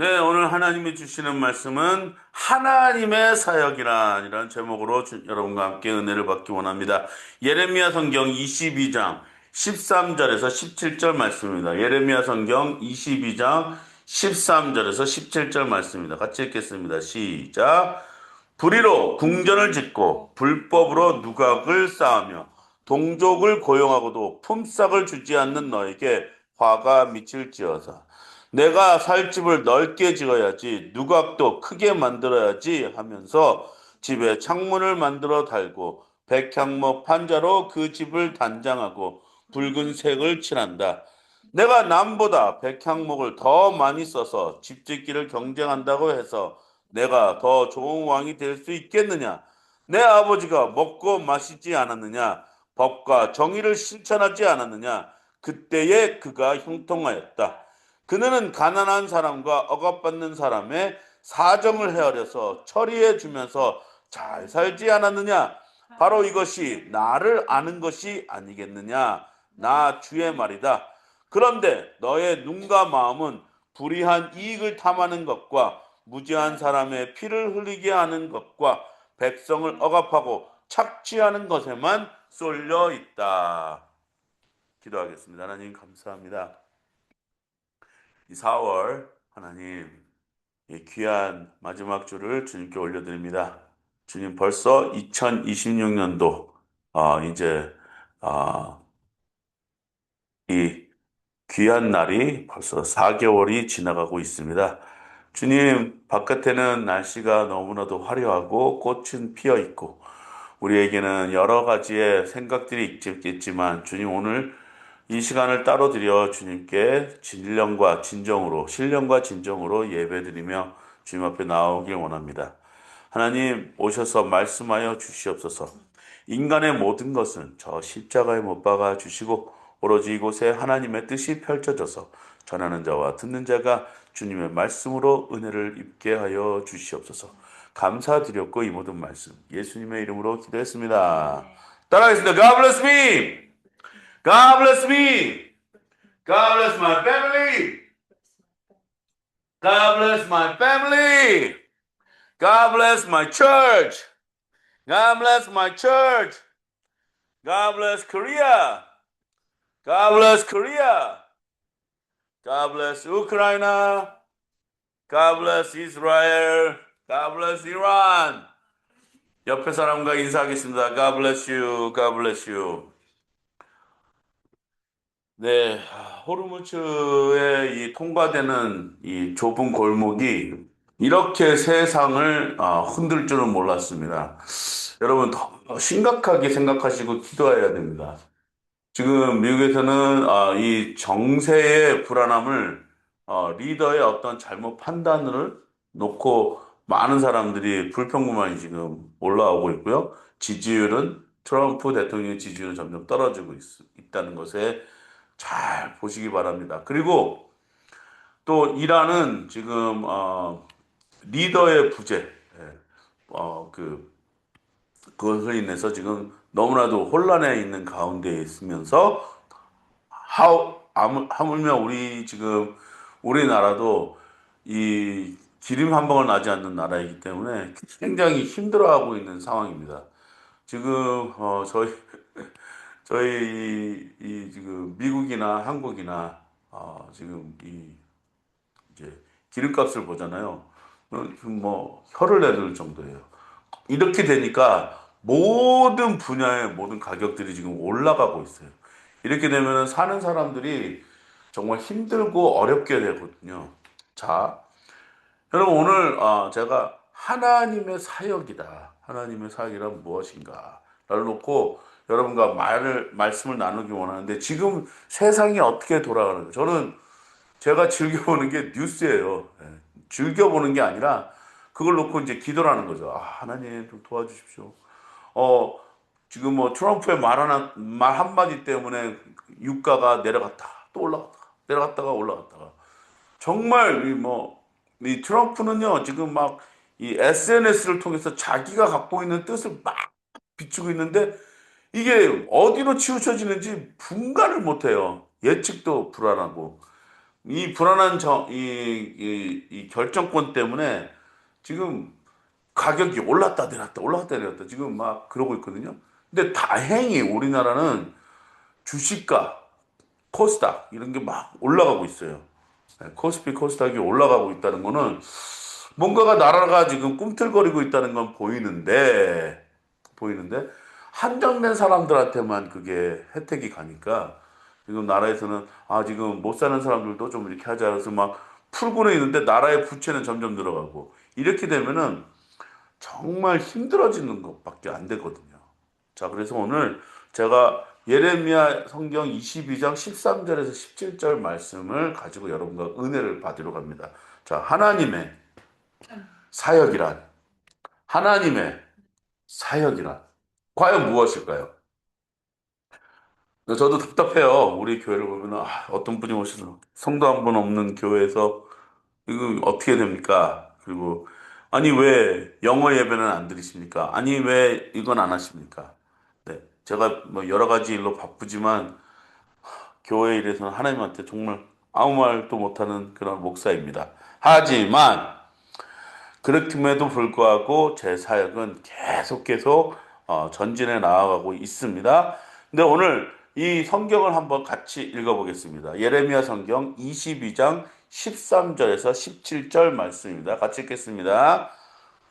네, 오늘 하나님이 주시는 말씀은 하나님의 사역이란 제목으로 여러분과 함께 은혜를 받기 원합니다. 예레미야 성경 22장 13절에서 17절 말씀입니다. 예레미야 성경 22장 13절에서 17절 말씀입니다. 같이 읽겠습니다. 시작. 불의로 궁전을 짓고 불법으로 누각을 쌓으며 동족을 고용하고도 품삯을 주지 않는 너에게 화가 미칠지어다. 내가 살 집을 넓게 지어야지 누각도 크게 만들어야지 하면서 집에 창문을 만들어 달고 백향목 판자로 그 집을 단장하고 붉은색을 칠한다. 내가 남보다 백향목을 더 많이 써서 집 짓기를 경쟁한다고 해서 내가 더 좋은 왕이 될 수 있겠느냐? 내 아버지가 먹고 마시지 않았느냐? 법과 정의를 실천하지 않았느냐? 그때에 그가 형통하였다. 그는 가난한 사람과 억압받는 사람의 사정을 헤아려서 처리해 주면서 잘 살지 않았느냐? 바로 이것이 나를 아는 것이 아니겠느냐? 나 주의 말이다. 그런데 너의 눈과 마음은 불의한 이익을 탐하는 것과 무지한 사람의 피를 흘리게 하는 것과 백성을 억압하고 착취하는 것에만 쏠려 있다. 기도하겠습니다. 하나님 감사합니다. 이 4월 하나님 이 귀한 마지막 주를 주님께 올려드립니다. 주님 벌써 2026년도 이제 아, 이 귀한 날이 벌써 4개월이 지나가고 있습니다. 주님, 바깥에는 날씨가 너무나도 화려하고 꽃은 피어 있고, 우리에게는 여러 가지의 생각들이 있겠지만, 주님 오늘 이 시간을 따로 드려 주님께 진령과 진정으로, 신령과 진정으로 예배드리며 주님 앞에 나오길 원합니다. 하나님 오셔서 말씀하여 주시옵소서. 인간의 모든 것은 저 십자가에 못 박아 주시고 오로지 이곳에 하나님의 뜻이 펼쳐져서 전하는 자와 듣는 자가 주님의 말씀으로 은혜를 입게 하여 주시옵소서. 감사드렸고 이 모든 말씀 예수님의 이름으로 기도했습니다. 따라하겠습니다. God bless me. God bless me. God bless my family. God bless my family. God bless my church. God bless my church. God bless Korea. God bless Korea. God bless Ukraine. God bless Israel. God bless Iran. 옆에 사람과 인사하겠습니다. God bless you. God bless you. 네, 호르무즈의 이 통과되는 이 좁은 골목이 이렇게 세상을 흔들 줄은 몰랐습니다. 여러분 더 심각하게 생각하시고 기도해야 됩니다. 지금 미국에서는 이 정세의 불안함을 리더의 어떤 잘못 판단을 놓고 많은 사람들이 불평불만이 지금 올라오고 있고요. 지지율은 트럼프 대통령의 지지율은 점점 떨어지고 있다는 것에 잘 보시기 바랍니다. 그리고 또 이란은 지금 리더의 부재, 예, 그 그것을 인해서 지금 너무나도 혼란에 있는 가운데 있으면서 하물며 우리 지금 우리나라도 이 기름 한 방울 나지 않는 나라이기 때문에 굉장히 힘들어하고 있는 상황입니다. 지금 저희 지금 미국이나 한국이나 지금 이 이제 기름값을 보잖아요. 뭐 혀를 내둘 정도예요. 이렇게 되니까 모든 분야의 모든 가격들이 지금 올라가고 있어요. 이렇게 되면 사는 사람들이 정말 힘들고 어렵게 되거든요. 자, 여러분 오늘 제가 하나님의 사역이다. 하나님의 사역이란 무엇인가? 를 놓고 여러분과 말씀을 나누기 원하는데 지금 세상이 어떻게 돌아가는가? 저는 제가 즐겨보는 게 뉴스예요. 예. 즐겨보는 게 아니라 그걸 놓고 이제 기도를 하는 거죠. 하나님 좀 도와주십시오. 어, 지금 뭐 트럼프의 말 한마디 때문에 유가가 내려갔다, 또 올라갔다가, 내려갔다가 올라갔다가. 정말 이 트럼프는요, 지금 막 이 SNS를 통해서 자기가 갖고 있는 뜻을 막 비추고 있는데 이게 어디로 치우쳐지는지 분간을 못해요. 예측도 불안하고. 이 불안한 이 결정권 때문에 지금 가격이 올랐다 내렸다 올랐다 내렸다 지금 막 그러고 있거든요. 근데 다행히 우리나라는 주식가, 코스닥 이런 게 막 올라가고 있어요. 네, 코스피, 코스닥이 올라가고 있다는 거는 뭔가가 나라가 지금 꿈틀거리고 있다는 건 보이는데 한정된 사람들한테만 그게 혜택이 가니까 지금 나라에서는 지금 못 사는 사람들도 좀 이렇게 하자 해서 막 풀고는 있는데 나라의 부채는 점점 늘어가고 이렇게 되면은 정말 힘들어지는 것밖에 안 되거든요. 자, 그래서 오늘 제가 예레미야 성경 22장 13절에서 17절 말씀을 가지고 여러분과 은혜를 받으러 갑니다. 자, 사역이란, 하나님의 사역이란, 과연 무엇일까요? 저도 답답해요. 우리 교회를 보면, 어떤 분이 오셔서 성도 한 분 없는 교회에서 이거 어떻게 됩니까? 그리고, 아니, 왜 영어 예배는 안 드리십니까? 아니, 왜 이건 안 하십니까? 네. 제가 뭐 여러 가지 일로 바쁘지만, 교회 일에서는 하나님한테 정말 아무 말도 못하는 그런 목사입니다. 하지만 그렇음에도 불구하고 제 사역은 계속 전진해 나아가고 있습니다. 근데 오늘 이 성경을 한번 같이 읽어보겠습니다. 예레미야 성경 22장 13절에서 17절 말씀입니다. 같이 읽겠습니다.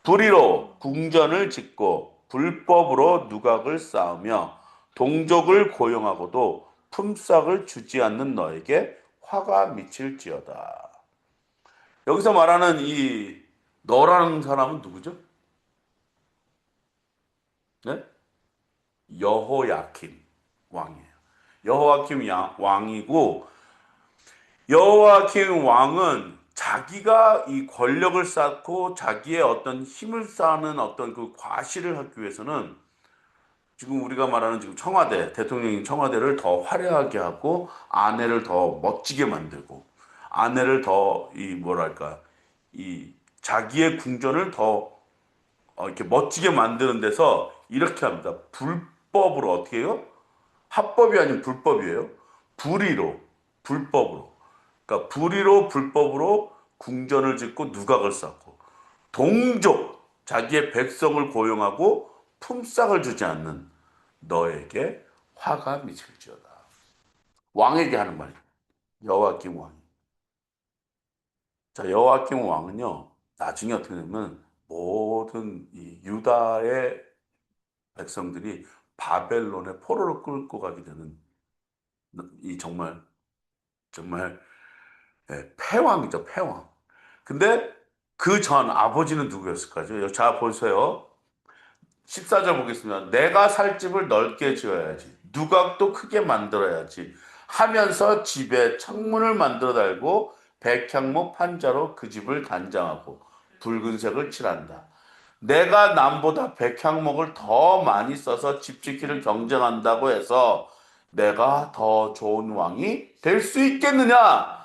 불의로 궁전을 짓고 불법으로 누각을 쌓으며 동족을 고용하고도 품삯을 주지 않는 너에게 화가 미칠지어다. 여기서 말하는 이 너라는 사람은 누구죠? 네? 여호야kim 왕이에요. 왕이고 여호야kim 왕은 자기가 이 권력을 쌓고 자기의 어떤 힘을 쌓는 어떤 그 과시를 하기 위해서는 지금 우리가 말하는 지금 청와대, 대통령인 청와대를 더 화려하게 하고 아내를 더 멋지게 만들고 아내를 더 이 뭐랄까 이 자기의 궁전을 더 이렇게 멋지게 만드는 데서 이렇게 합니다. 불법으로 어떻게 해요? 합법이 아닌 불법이에요. 불의로, 불법으로. 그러니까 불의로, 불법으로 궁전을 짓고 누각을 쌓고 동족, 자기의 백성을 고용하고 품삯을 주지 않는 너에게 화가 미칠지어다. 왕에게 하는 말이에요. 여호와kim 왕. 자, 여호와kim 왕은요. 나중에 어떻게 되면 모든 이 유다의 백성들이 바벨론의 포로로 끌고 가게 되는 이 정말 패왕이죠, 패왕. 근데 그 전 아버지는 누구였을까요? 자, 보세요. 14절 보겠습니다. 내가 살 집을 넓게 지어야지. 누각도 크게 만들어야지. 하면서 집에 창문을 만들어 달고 백향목 판자로 그 집을 단장하고 붉은색을 칠한다. 내가 남보다 백향목을 더 많이 써서 집 짓기를 경쟁한다고 해서 내가 더 좋은 왕이 될 수 있겠느냐?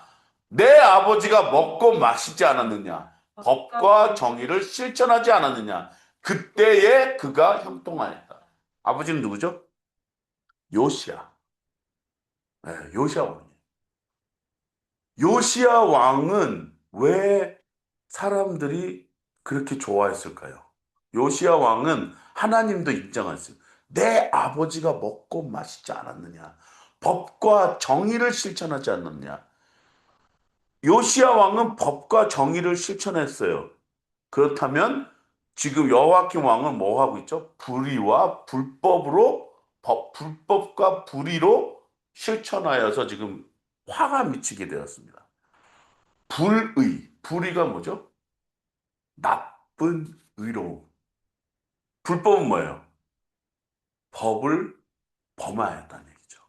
내 아버지가 먹고 마시지 않았느냐? 법과 정의를 실천하지 않았느냐? 그때에 그가 형통하였다. 아버지는 누구죠? 요시야. 네, 요시야 왕이에요. 요시야 왕은 왜 사람들이 그렇게 좋아했을까요? 요시야 왕은 하나님도 인정했어요. 내 아버지가 먹고 마시지 않았느냐? 법과 정의를 실천하지 않느냐? 요시야 왕은 법과 정의를 실천했어요. 그렇다면 지금 여호와kim 왕은 뭐 하고 있죠? 불의와 불법으로 불법과 불의로 실천하여서 지금 화가 미치게 되었습니다. 불의가 뭐죠? 나쁜 의로움. 불법은 뭐예요? 법을 범하였다는 얘기죠.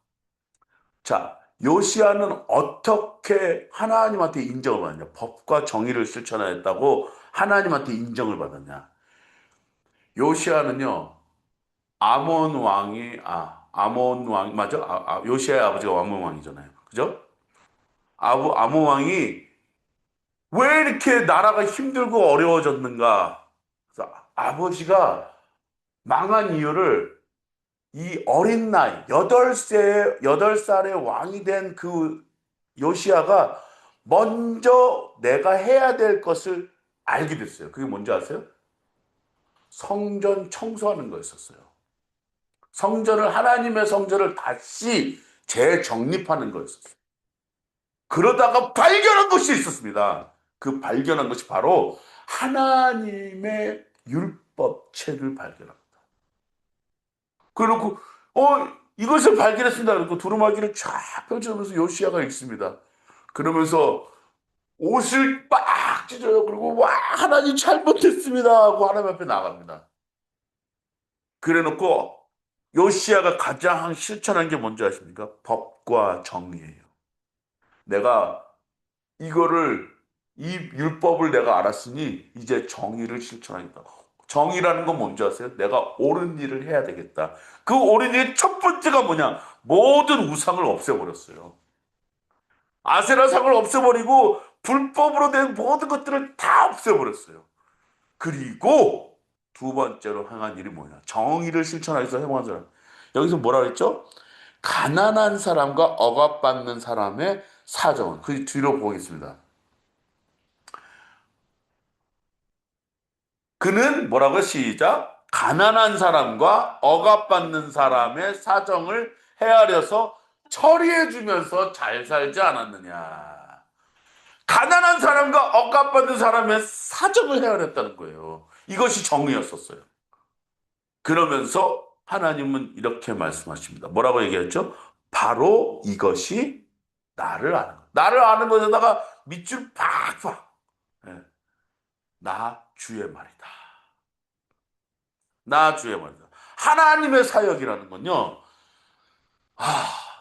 자, 요시아는 어떻게 하나님한테 인정을 받느냐? 법과 정의를 실천하였다고 하나님한테 인정을 받았냐? 요시아는요, 아몬 왕, 맞아? 요시아의 아버지가 아몬 왕이잖아요. 그죠? 아몬 왕이 왜 이렇게 나라가 힘들고 어려워졌는가? 그래서 아버지가 망한 이유를 이 어린 나이, 8살의 왕이 된 그 요시아가 먼저 내가 해야 될 것을 알게 됐어요. 그게 뭔지 아세요? 성전 청소하는 거였었어요. 하나님의 성전을 다시 재정립하는 거였었어요. 그러다가 발견한 것이 있었습니다. 그 발견한 것이 바로 하나님의 율법책을 발견합니다. 그러고 이것을 발견했습니다. 그리고 두루마기를 쫙 펼쳐보면서 요시야가 읽습니다. 그러면서 옷을 빡 찢어요. 그리고 와 하나님 잘못했습니다 하고 하나님 앞에 나갑니다. 그래놓고 요시야가 가장 실천한 게 뭔지 아십니까? 법과 정의예요. 내가 이거를 이 율법을 내가 알았으니 이제 정의를 실천하겠다. 정의라는 건 뭔지 아세요? 내가 옳은 일을 해야 되겠다. 그 옳은 일의 첫 번째가 뭐냐? 모든 우상을 없애버렸어요. 아세라상을 없애버리고 불법으로 된 모든 것들을 다 없애버렸어요. 그리고 두 번째로 행한 일이 뭐냐? 정의를 실천하기 위해서 행한 사람. 여기서 뭐라 그랬죠? 가난한 사람과 억압받는 사람의 사정은. 그 뒤로 보겠습니다. 그는 뭐라고요? 시작. 가난한 사람과 억압받는 사람의 사정을 헤아려서 처리해 주면서 잘 살지 않았느냐. 가난한 사람과 억압받는 사람의 사정을 헤아렸다는 거예요. 이것이 정의였었어요. 그러면서 하나님은 이렇게 말씀하십니다. 뭐라고 얘기했죠? 바로 이것이 나를 아는 것. 나를 아는 것에다가 밑줄 팍팍. 예, 나 주의 말이다. 나 주의 말이다. 하나님의 사역이라는 건요.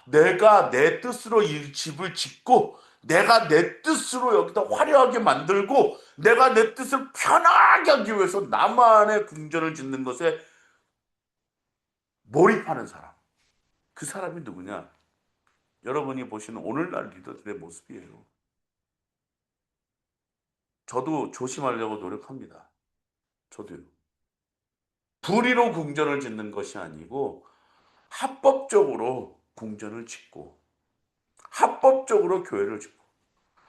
내가 내 뜻으로 이 집을 짓고 내가 내 뜻으로 여기다 화려하게 만들고 내가 내 뜻을 편하게 하기 위해서 나만의 궁전을 짓는 것에 몰입하는 사람. 그 사람이 누구냐? 여러분이 보시는 오늘날 리더들의 모습이에요. 저도 조심하려고 노력합니다. 저도요. 불의로 궁전을 짓는 것이 아니고 합법적으로 궁전을 짓고 합법적으로 교회를 짓고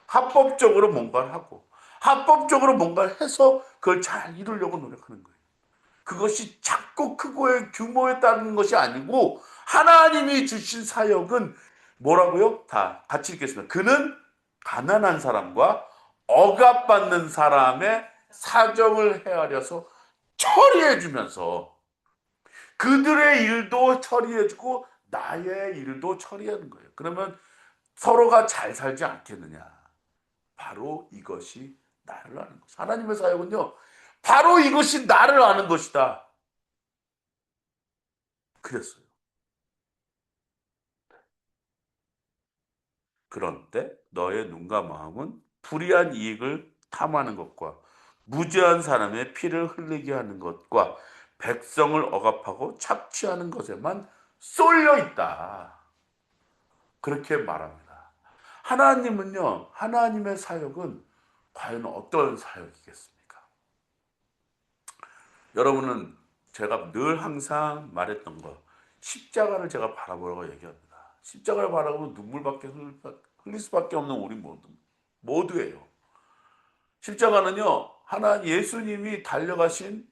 합법적으로 뭔가를 하고 합법적으로 뭔가를 해서 그걸 잘 이루려고 노력하는 거예요. 그것이 작고 크고의 규모에 따른 것이 아니고 하나님이 주신 사역은 뭐라고요? 다 같이 읽겠습니다. 그는 가난한 사람과 억압받는 사람의 사정을 헤아려서 처리해 주면서 그들의 일도 처리해 주고 나의 일도 처리하는 거예요. 그러면 서로가 잘 살지 않겠느냐. 바로 이것이 나를 아는 것. 하나님의 사역은요. 바로 이것이 나를 아는 것이다. 그랬어요. 그런데 너의 눈과 마음은 불의한 이익을 탐하는 것과 무죄한 사람의 피를 흘리게 하는 것과 백성을 억압하고 착취하는 것에만 쏠려 있다. 그렇게 말합니다. 하나님은요, 하나님의 사역은 과연 어떤 사역이겠습니까? 여러분은 제가 늘 항상 말했던 거, 십자가를 제가 바라보라고 얘기합니다. 십자가를 바라보면 눈물밖에 흘릴 수밖에 없는 우리 모두예요. 십자가는요, 예수님이 달려가신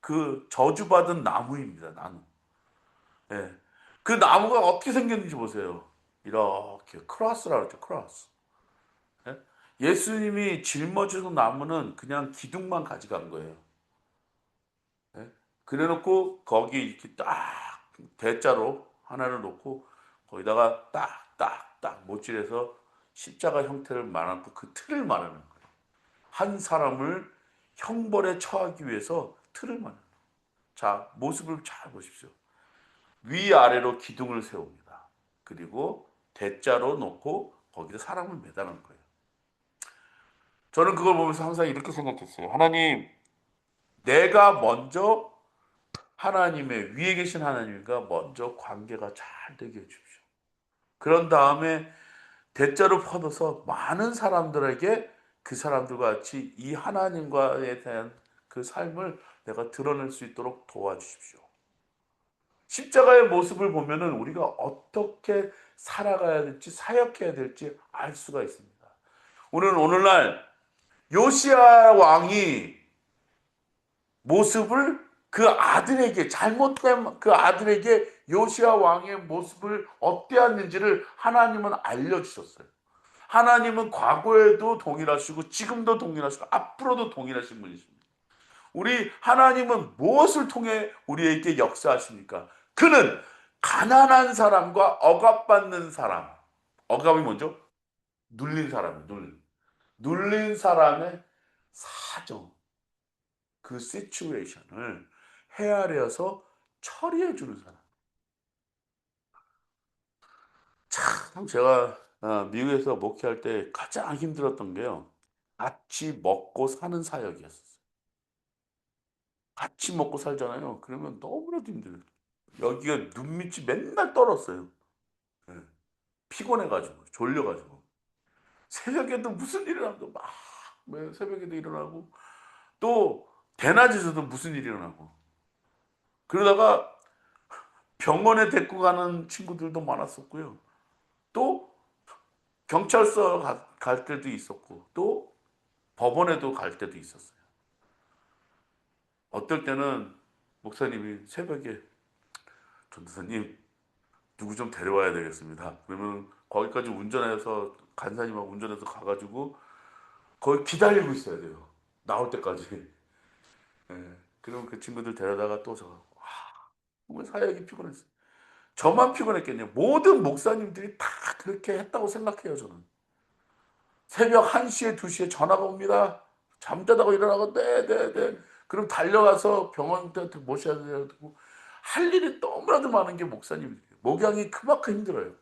그 저주받은 나무입니다. 나무. 예. 그 나무가 어떻게 생겼는지 보세요. 이렇게 크로스라고 그러죠. 크로스. 예? 예수님이 짊어지는 나무는 그냥 기둥만 가져간 거예요. 예? 그래놓고 거기 이렇게 딱 대자로 하나를 놓고 거기다가 딱 못질해서 십자가 형태를 말하고 그 틀을 말하는 거예요. 한 사람을 형벌에 처하기 위해서 틀을 말하는 거예요. 자, 모습을 잘 보십시오. 위아래로 기둥을 세웁니다. 그리고 대자로 놓고 거기다 사람을 매다는 거예요. 저는 그걸 보면서 항상 이렇게 생각했어요. 하나님, 내가 먼저 하나님의 위에 계신 하나님과 먼저 관계가 잘 되게 해주십시오. 그런 다음에 대자로 뻗어서 많은 사람들에게 그 사람들과 같이 이 하나님과에 대한 그 삶을 내가 드러낼 수 있도록 도와주십시오. 십자가의 모습을 보면은 우리가 어떻게 살아가야 될지 사역해야 될지 알 수가 있습니다. 우리는 오늘날 요시야 왕이 모습을 그 아들에게 잘못된 그 아들에게 요시야 왕의 모습을 어때였는지를 하나님은 알려주셨어요. 하나님은 과거에도 동일하시고 지금도 동일하시고 앞으로도 동일하신 분이십니다. 우리 하나님은 무엇을 통해 우리에게 역사하십니까? 그는 가난한 사람과 억압받는 사람, 억압이 뭐죠? 눌린 사람, 눌린 사람의 사정, 그 시츄에이션을 헤아려서 처리해 주는 사람. 참 제가 미국에서 목회할 때 가장 힘들었던 게요. 같이 먹고 사는 사역이었어요. 같이 먹고 살잖아요. 그러면 너무나도 힘들어요. 여기가 눈밑이 맨날 떨었어요. 예. 피곤해가지고, 졸려가지고. 새벽에도 무슨 일을 하도 막, 새벽에도 일어나고, 또, 대낮에서도 무슨 일이 일어나고. 그러다가 병원에 데리고 가는 친구들도 많았었고요. 또, 경찰서 갈 때도 있었고, 또, 법원에도 갈 때도 있었어요. 어떨 때는 목사님이 새벽에 전도사님 누구 좀 데려와야 되겠습니다. 그러면 거기까지 운전해서 간사님하고 운전해서 가가지고 거기 기다리고 있어야 돼요. 나올 때까지. 예. 그러면 그 친구들 데려다가 또 저. 정말 사역이 피곤했어요. 저만 피곤했겠네요. 모든 목사님들이 다 그렇게 했다고 생각해요, 저는. 새벽 1시에 2시에 전화가 옵니다. 잠자다가 일어나고 네, 네, 네. 그럼 달려가서 병원한테 모셔야 되고 할 일이 너무나도 많은 게 목사님이에요. 목양이 그만큼 힘들어요.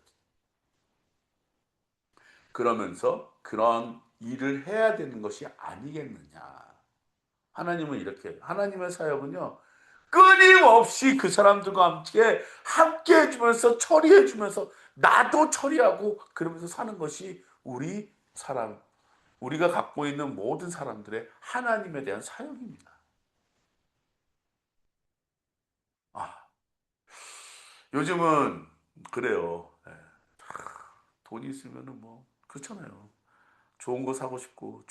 그러면서 그런 일을 해야 되는 것이 아니겠느냐. 하나님은 이렇게 하나님의 사역은요. 끊임없이 그 사람들과 함께 해주면서 처리해주면서 나도 처리하고 그러면서 사는 것이 우리가 갖고 있는 모든 사람들의 하나님에 대한 사역입니다. 아, 요즘은 그래요. 예, 돈이 있으면은 뭐 그렇잖아요. 좋은 거 사고 싶고,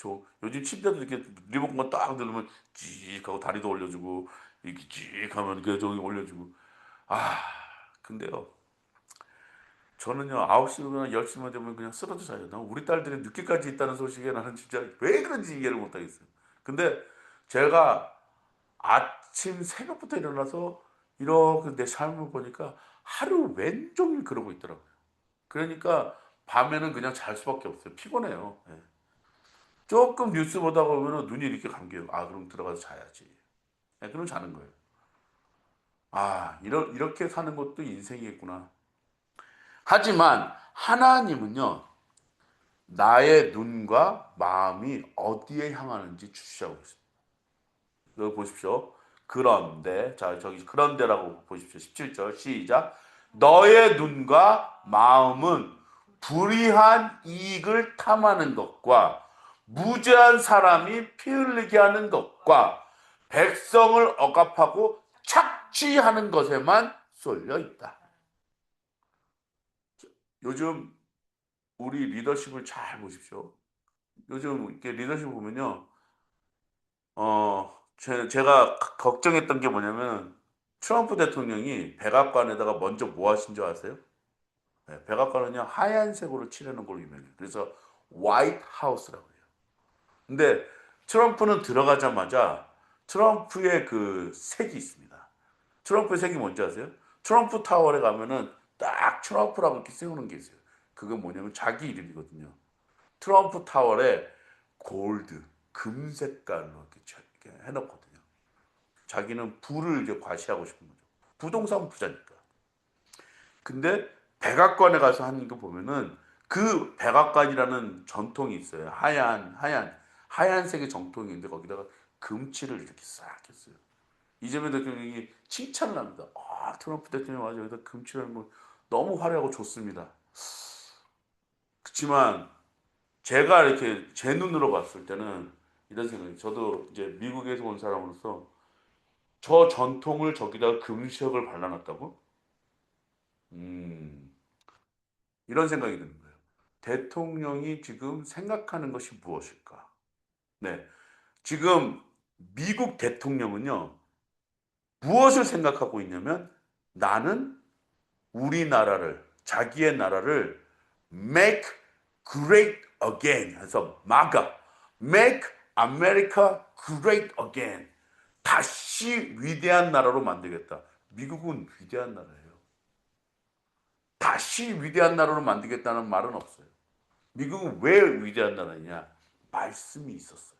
요즘 침대도 이렇게 리모컨만 딱 누르면 찍 하고 다리도 올려주고, 이렇게 찍 하면 그 저기 올려주고. 아, 근데요. 저는요, 9시나 10시만 되면 그냥 쓰러져 자요. 난 우리 딸들이 늦게까지 있다는 소식에 나는 진짜 왜 그런지 이해를 못 하겠어요. 근데 제가 아침 새벽부터 일어나서 이렇게 내 삶을 보니까 하루 왼종일 그러고 있더라고요. 그러니까 밤에는 그냥 잘 수밖에 없어요. 피곤해요. 예. 조금 뉴스 보다 보면 눈이 이렇게 감겨요. 아, 그럼 들어가서 자야지. 네, 그럼 자는 거예요. 아, 이렇게 사는 것도 인생이겠구나. 하지만 하나님은요, 나의 눈과 마음이 어디에 향하는지 주시하고 있습니다. 여기 보십시오. 그런데, 자, 저기, 그런데라고 보십시오. 17절, 시작. 너의 눈과 마음은 불의한 이익을 탐하는 것과 무죄한 사람이 피 흘리게 하는 것과 백성을 억압하고 착취하는 것에만 쏠려 있다. 요즘 우리 리더십을 잘 보십시오. 요즘 이렇게 리더십 보면요. 제가 걱정했던 게 뭐냐면 트럼프 대통령이 백악관에다가 먼저 뭐 하신 줄 아세요? 네, 백악관은요 하얀색으로 칠하는 걸로 유명해요. 그래서 화이트 하우스라고 해요. 근데 트럼프는 들어가자마자 트럼프의 그 색이 있습니다. 트럼프의 색이 뭔지 아세요? 트럼프 타워에 가면은 딱 트럼프라고 이렇게 세우는 게 있어요. 그건 뭐냐면 자기 이름이거든요. 트럼프 타워에 골드, 금 색깔로 이렇게 해놓거든요. 자기는 부를 이제 과시하고 싶은 거죠. 부동산 부자니까. 근데 백악관에 가서 하는 거 보면은 그 백악관이라는 전통이 있어요. 하얀색의 정통이 있는데 거기다가 금칠을 이렇게 싹 했어요. 이재명 대통령이 칭찬을 합니다. 아, 트럼프 대통령 아주 여기다 금칠하는 거 너무 화려하고 좋습니다. 그렇지만 제가 이렇게 제 눈으로 봤을 때는 이런 생각이 저도 이제 미국에서 온 사람으로서 저 전통을 저기다가 금시역을 발라놨다고? 음, 이런 생각이 드는 거예요. 대통령이 지금 생각하는 것이 무엇일까? 네. 지금 미국 대통령은요, 무엇을 생각하고 있냐면 나는 우리나라를, 자기의 나라를 make great again 해서 MAGA, make America great again. 다시 위대한 나라로 만들겠다. 미국은 위대한 나라예요. 다시 위대한 나라로 만들겠다는 말은 없어요. 미국은 왜 위대한 나라냐? 말씀이 있었어요.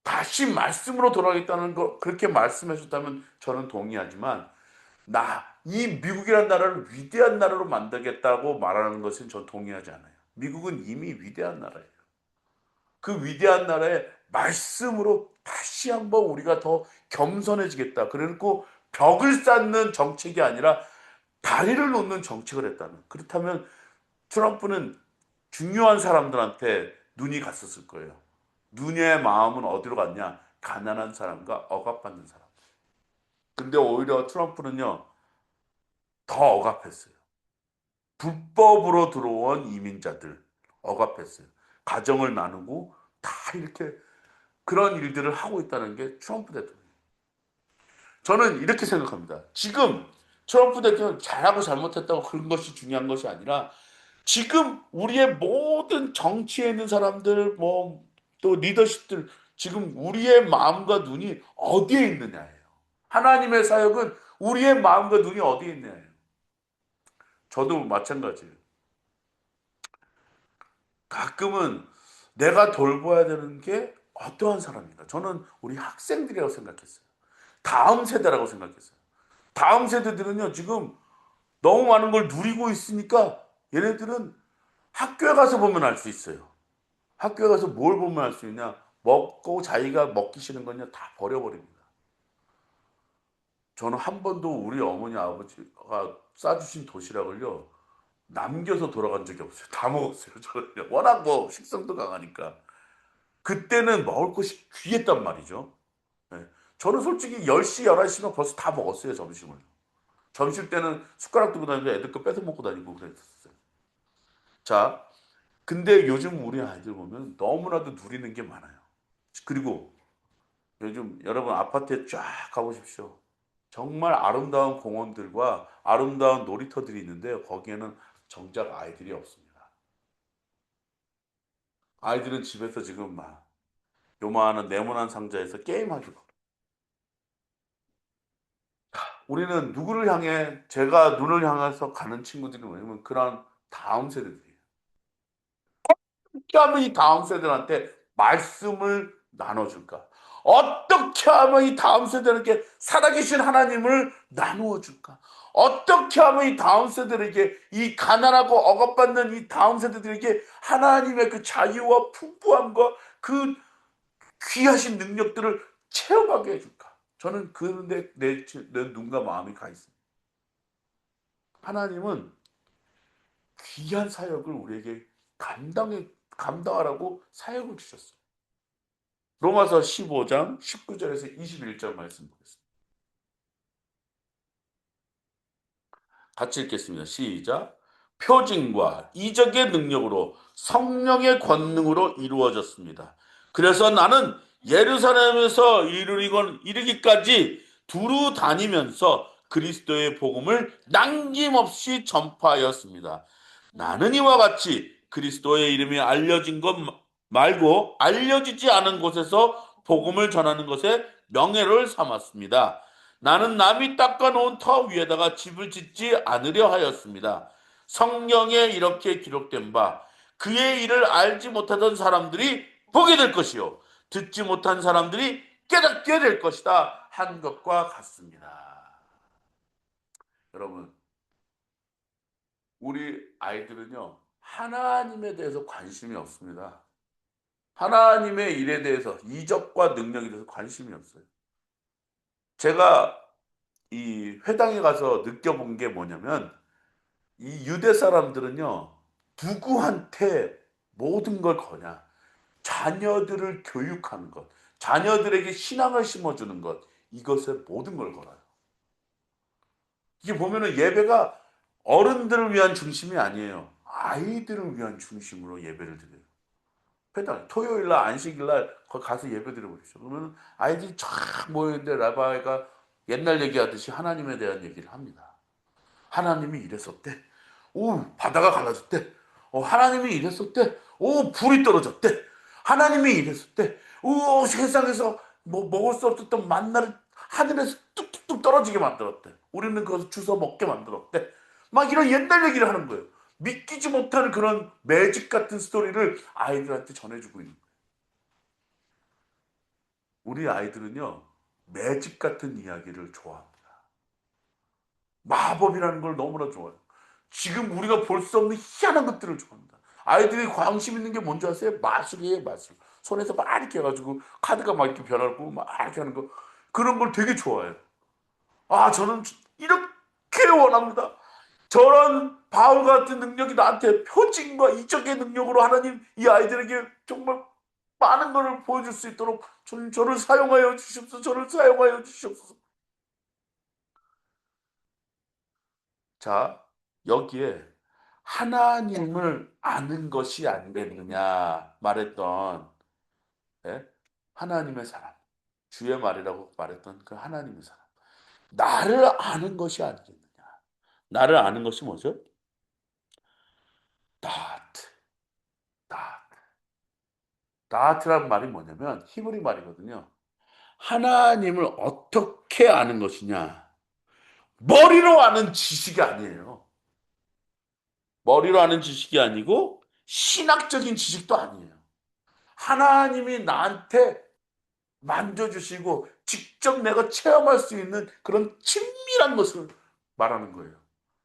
다시 말씀으로 돌아가겠다는 거 그렇게 말씀해 줬다면 저는 동의하지만 이 미국이라는 나라를 위대한 나라로 만들겠다고 말하는 것은 전 동의하지 않아요. 미국은 이미 위대한 나라예요. 그 위대한 나라의 말씀으로 다시 한번 우리가 더 겸손해지겠다. 그래놓고 벽을 쌓는 정책이 아니라 다리를 놓는 정책을 했다는. 그렇다면 트럼프는 중요한 사람들한테 눈이 갔었을 거예요. 눈의 마음은 어디로 갔냐? 가난한 사람과 억압받는 사람. 근데 오히려 트럼프는요, 더 억압했어요. 불법으로 들어온 이민자들 억압했어요. 가정을 나누고 다 이렇게 그런 일들을 하고 있다는 게 트럼프 대통령. 저는 이렇게 생각합니다. 지금 트럼프 대통령 잘하고 잘못했다고 그런 것이 중요한 것이 아니라 지금 우리의 모든 정치에 있는 사람들 뭐 또 리더십들 지금 우리의 마음과 눈이 어디에 있느냐예요. 하나님의 사역은 우리의 마음과 눈이 어디에 있느냐예요. 저도 마찬가지예요. 가끔은 내가 돌봐야 되는 게 어떠한 사람인가. 저는 우리 학생들이라고 생각했어요. 다음 세대라고 생각했어요. 다음 세대들은요, 지금 너무 많은 걸 누리고 있으니까 얘네들은 학교에 가서 보면 알 수 있어요. 학교에 가서 뭘 보면 알 수 있냐? 먹고 자기가 먹기 싫은 건요, 다 버려버립니다. 저는 한 번도 우리 어머니 아버지가 싸주신 도시락을요, 남겨서 돌아간 적이 없어요. 다 먹었어요. 저는요. 워낙 뭐 식성도 강하니까. 그때는 먹을 것이 귀했단 말이죠. 네. 저는 솔직히 10시, 11시면 벌써 다 먹었어요, 점심을. 점심 때는 숟가락 들고 다니면서 애들 거 뺏어 먹고 다니고 그랬었어요. 자, 근데 요즘 우리 아이들 보면 너무나도 누리는 게 많아요. 그리고 요즘 여러분 아파트에 쫙 가보십시오. 정말 아름다운 공원들과 아름다운 놀이터들이 있는데 거기에는 정작 아이들이 없습니다. 아이들은 집에서 지금 막 요만한 네모난 상자에서 게임하기로. 우리는 누구를 향해 제가 눈을 향해서 가는 친구들이 뭐냐면 그런 다음 세대들이에요. 어떻게 하면 이 다음 세대한테 말씀을 나눠줄까? 어떻게 하면 이 다음 세대에게 살아계신 하나님을 나누어 줄까? 어떻게 하면 이 다음 세대에게 이 가난하고 억압받는 이 다음 세대들에게 하나님의 그 자유와 풍부함과 그 귀하신 능력들을 체험하게 해줄까? 저는 그런데 내 눈과 마음이 가 있습니다. 하나님은 귀한 사역을 우리에게 감당하라고 사역을 주셨어요. 로마서 15장 19절에서 21절 말씀 보겠습니다. 같이 읽겠습니다. 시작. 표징과 이적의 능력으로 성령의 권능으로 이루어졌습니다. 그래서 나는 예루살렘에서 이르기까지 두루 다니면서 그리스도의 복음을 남김없이 전파하였습니다. 나는 이와 같이 그리스도의 이름이 알려진 것 말고 알려지지 않은 곳에서 복음을 전하는 것에 명예를 삼았습니다. 나는 남이 닦아놓은 터 위에다가 집을 짓지 않으려 하였습니다. 성경에 이렇게 기록된 바 그의 일을 알지 못하던 사람들이 보게 될 것이요 듣지 못한 사람들이 깨닫게 될 것이다 한 것과 같습니다. 여러분, 우리 아이들은요 하나님에 대해서 관심이 없습니다. 하나님의 일에 대해서 이적과 능력에 대해서 관심이 없어요. 제가 이 회당에 가서 느껴본 게 뭐냐면 이 유대 사람들은요 누구한테 모든 걸 거냐 자녀들을 교육하는 것 자녀들에게 신앙을 심어주는 것 이것에 모든 걸 걸어요. 이게 보면은 예배가 어른들을 위한 중심이 아니에요. 아이들을 위한 중심으로 예배를 드려요. 회당 토요일 날 안식일 날 거기 가서 예배드려 보십시오. 그러면 아이들이 쫙 모여있는데 라바이가 옛날 얘기하듯이 하나님에 대한 얘기를 합니다. 하나님이 이랬었대. 오, 바다가 갈라졌대. 하나님이 이랬었대. 오, 불이 떨어졌대. 하나님이 이랬었대. 오, 세상에서 뭐 먹을 수 없었던 만나를 하늘에서 뚝뚝뚝 떨어지게 만들었대. 우리는 그것을 주워 먹게 만들었대. 막 이런 옛날 얘기를 하는 거예요. 믿기지 못하는 그런 매직 같은 스토리를 아이들한테 전해주고 있는 거예요. 우리 아이들은요, 매직 같은 이야기를 좋아합니다. 마법이라는 걸 너무나 좋아해요. 지금 우리가 볼 수 없는 희한한 것들을 좋아합니다. 아이들이 관심 있는 게 뭔지 아세요? 마술이에요, 마술. 손에서 막 이렇게 해가지고 카드가 막 이렇게 변하고 막 이렇게 하는 거. 그런 걸 되게 좋아해요. 아, 저는 이렇게 원합니다. 저런 바울 같은 능력이 나한테 표징과 이적의 능력으로 하나님 이 아이들에게 정말 많은 것을 보여줄 수 있도록 저를 사용하여 주시옵소서. 저를 사용하여 주시옵소서. 자, 여기에 하나님을 아는 것이 안 되느냐 말했던, 예? 하나님의 사람, 주의 말이라고 말했던 그 하나님의 사람. 나를 아는 것이 아니겠느냐. 나를 아는 것이 뭐죠? 다트, 다트. 다트란 말이 뭐냐면 히브리 말이거든요. 하나님을 어떻게 아는 것이냐. 머리로 아는 지식이 아니에요. 머리로 아는 지식이 아니고 신학적인 지식도 아니에요. 하나님이 나한테 만져주시고 직접 내가 체험할 수 있는 그런 친밀한 것을 말하는 거예요.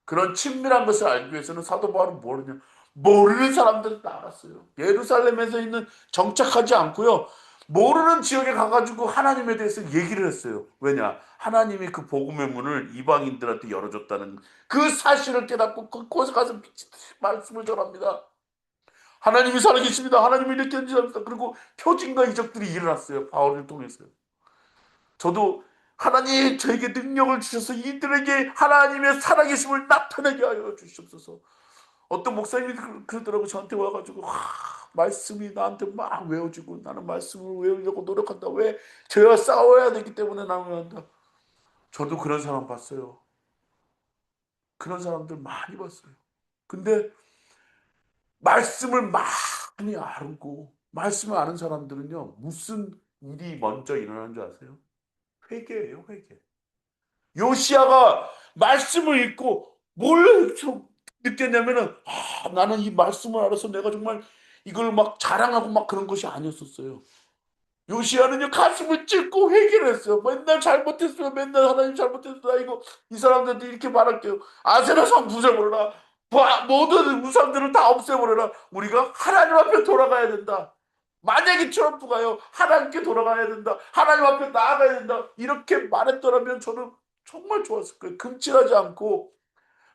그런 친밀한 것을 알기 위해서는 사도 바울은 모르냐? 모르는 사람들 나갔어요. 예루살렘에서 있는 정착하지 않고요. 모르는 지역에 가가지고 하나님에 대해서 얘기를 했어요. 왜냐? 하나님이 그 복음의 문을 이방인들한테 열어줬다는 그 사실을 깨닫고 그곳에 가서 미치듯이 말씀을 전합니다. 하나님이 살아계십니다. 하나님이 이렇게 한지합니다. 그리고 표징과 이적들이 일어났어요. 바울을 통해서요. 저도 하나님 저에게 능력을 주셔서 이들에게 하나님의 살아계심을 나타내게 하여 주시옵소서. 어떤 목사님이 그러더라고 저한테 와가지고 말씀이 나한테 막 외워지고 나는 말씀을 외우려고 노력한다. 왜? 저와 싸워야 되기 때문에 나는 한다. 저도 그런 사람 봤어요. 그런 사람들 많이 봤어요. 근데 말씀을 많이 알고 말씀을 아는 사람들은요. 무슨 일이 먼저 일어나는 줄 아세요? 회개예요, 회개. 요시아가 말씀을 읽고 뭘 느꼈냐면은 나는 이 말씀을 알아서 내가 정말 이걸 막 자랑하고 막 그런 것이 아니었었어요. 요시아는요 가슴을 찢고 회개를 했어요. 맨날 잘못했어요. 맨날 하나님 잘못했어. 나 이거 이 사람들한테 이렇게 말할게요. 아세라 성 부숴버려라. 모든 우상들을 다 없애버려라. 우리가 하나님 앞에 돌아가야 된다. 만약에 트럼프가요 하나님께 돌아가야 된다. 하나님 앞에 나아가야 된다. 이렇게 말했더라면 저는 정말 좋았을 거예요. 금칠하지 않고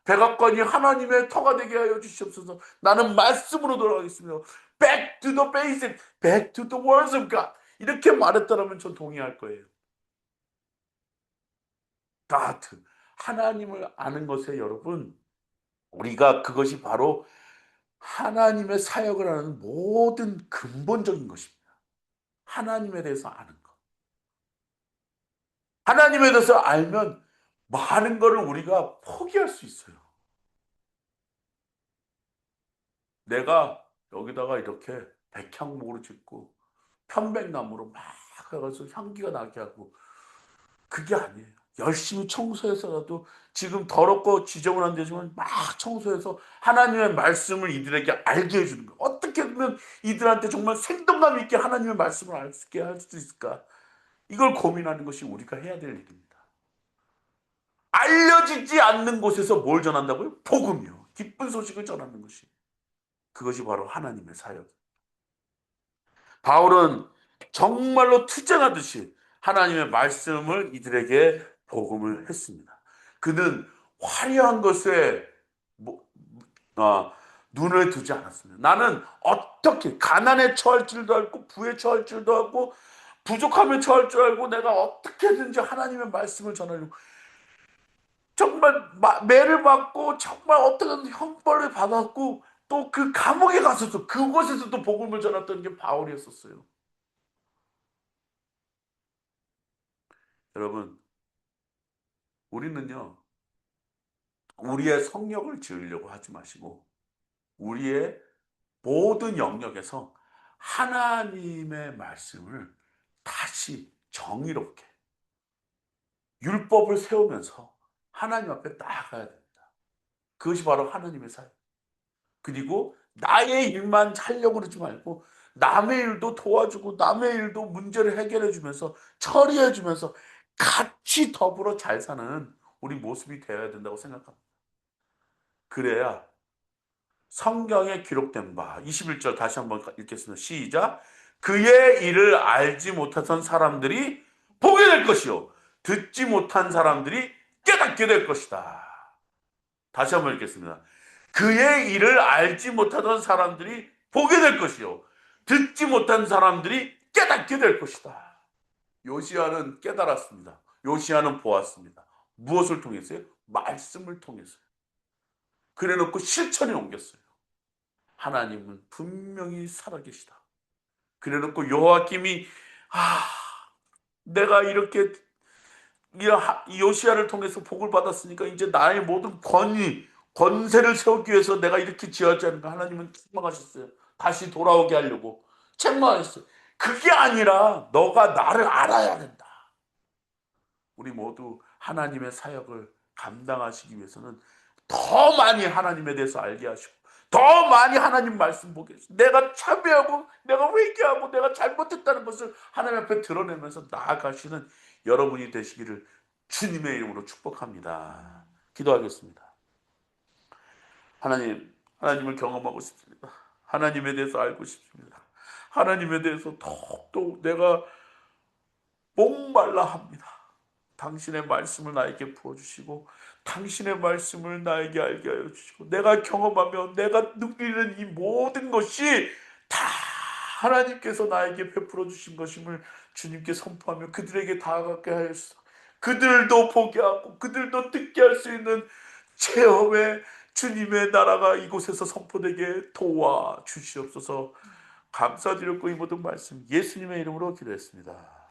백악관이 하나님의 터가 되게 하여 주시옵소서. 나는 말씀으로 돌아가겠습니다. Back to the basic, back to the words of God. 이렇게 말했더라면 전 동의할 거예요. God, 하나님을 아는 것에 여러분, 우리가 그것이 바로 하나님의 사역을 하는 모든 근본적인 것입니다. 하나님에 대해서 아는 것. 하나님에 대해서 알면 많은 것을 우리가 포기할 수 있어요. 내가 여기다가 이렇게 백향목으로 짓고 편백나무로 막 해가지고 향기가 나게 하고 그게 아니에요. 열심히 청소해서라도 지금 더럽고 지저분한 데지만 막 청소해서 하나님의 말씀을 이들에게 알게 해주는 거예요. 어떻게 하면 이들한테 정말 생동감 있게 하나님의 말씀을 알게 할 수 있을까? 이걸 고민하는 것이 우리가 해야 될 일입니다. 알려지지 않는 곳에서 뭘 전한다고요? 복음이요. 기쁜 소식을 전하는 것이. 그것이 바로 하나님의 사역. 바울은 정말로 투쟁하듯이 하나님의 말씀을 이들에게 복음을 했습니다. 그는 화려한 것에 뭐, 어, 눈을 두지 않았습니다. 나는 어떻게 가난에 처할 줄도 알고 부에 처할 줄도 알고 부족함에 처할 줄 알고 내가 어떻게든지 하나님의 말씀을 전하려고 정말 매를 맞고 정말 어떤 형벌을 받았고 또 그 감옥에 가서도 그곳에서도 복음을 전했던 게 바울이었었어요. 여러분, 우리는요, 우리의 성역을 지으려고 하지 마시고 우리의 모든 영역에서 하나님의 말씀을 다시 정의롭게 율법을 세우면서 하나님 앞에 나아가야 됩니다. 그것이 바로 하나님의 사역. 그리고 나의 일만 하려고 그러지 말고 남의 일도 도와주고 남의 일도 문제를 해결해 주면서 처리해 주면서 같이 더불어 잘 사는 우리 모습이 되어야 된다고 생각합니다. 그래야 성경에 기록된 바 21절 다시 한번 읽겠습니다. 시작. 그의 일을 알지 못하던 사람들이 보게 될 것이요 듣지 못한 사람들이 깨닫게 될 것이다. 다시 한번 읽겠습니다. 그의 일을 알지 못하던 사람들이 보게 될 것이요 듣지 못한 사람들이 깨닫게 될 것이다. 요시아는 깨달았습니다. 요시아는 보았습니다. 무엇을 통해서요? 말씀을 통해서요. 그래놓고 실천에 옮겼어요. 하나님은 분명히 살아계시다. 그래놓고 여호와김이 내가 이렇게 이 요시아를 통해서 복을 받았으니까 이제 나의 모든 권세를 세우기 위해서 내가 이렇게 지었지 않을까. 하나님은 책망하셨어요. 다시 돌아오게 하려고 책망하셨어요. 그게 아니라 너가 나를 알아야 된다. 우리 모두 하나님의 사역을 감당하시기 위해서는 더 많이 하나님에 대해서 알게 하시고 더 많이 하나님 말씀 보게 하시고 내가 참여하고 내가 회개하고 내가 잘못했다는 것을 하나님 앞에 드러내면서 나아가시는 여러분이 되시기를 주님의 이름으로 축복합니다. 기도하겠습니다. 하나님을 경험하고 싶습니다. 하나님에 대해서 알고 싶습니다. 하나님에 대해서 더욱더 내가 목말라 합니다. 당신의 말씀을 나에게 부어주시고 당신의 말씀을 나에게 알게 하여 주시고 내가 경험하며 내가 누리는 이 모든 것이 다 하나님께서 나에게 베풀어 주신 것임을 주님께 선포하며 그들에게 다가가게 하여서 그들도 보게 하고 그들도 듣게 할 수 있는 체험의 주님의 나라가 이곳에서 선포되게 도와 주시옵소서. 감사드렸고 이 모든 말씀 예수님의 이름으로 기도했습니다.